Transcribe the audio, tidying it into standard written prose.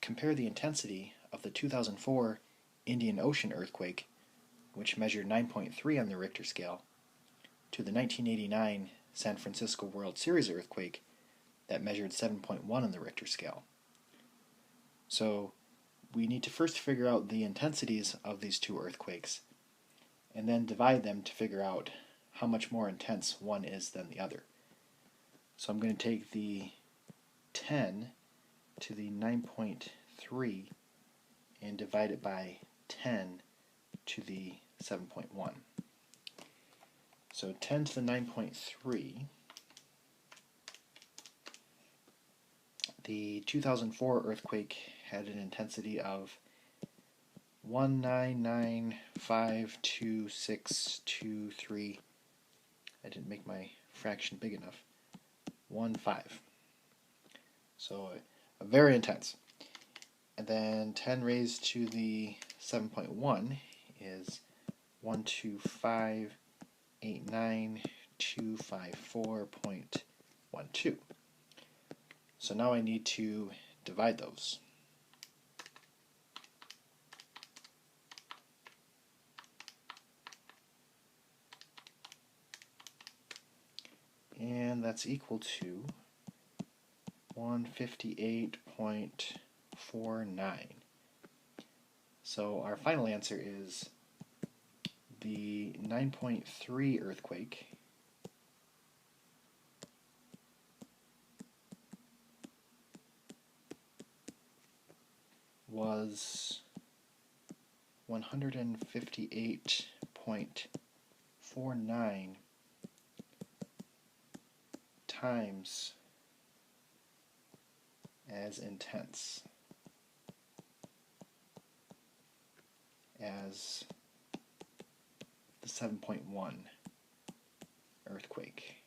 compare the intensity of the 2004 Indian Ocean earthquake, which measured 9.3 on the Richter scale, to the 1989 San Francisco World Series earthquake that measured 7.1 on the Richter scale. So we need to first figure out the intensities of these two earthquakes and then divide them to figure out how much more intense one is than the other. So I'm going to take the 10 to the 9.3 and divide it by 10 to the 7.1. So 10 to the 9.3, the 2004 earthquake had an intensity of 199.52623. I didn't make my fraction big enough. 1.5. So very intense. And then 10 raised to the 7.1 is 125.89254.12. So now I need to divide those. And that's equal to 158.49. So our final answer is the 9.3 earthquake was 158.49 times as intense as the 7.1 earthquake.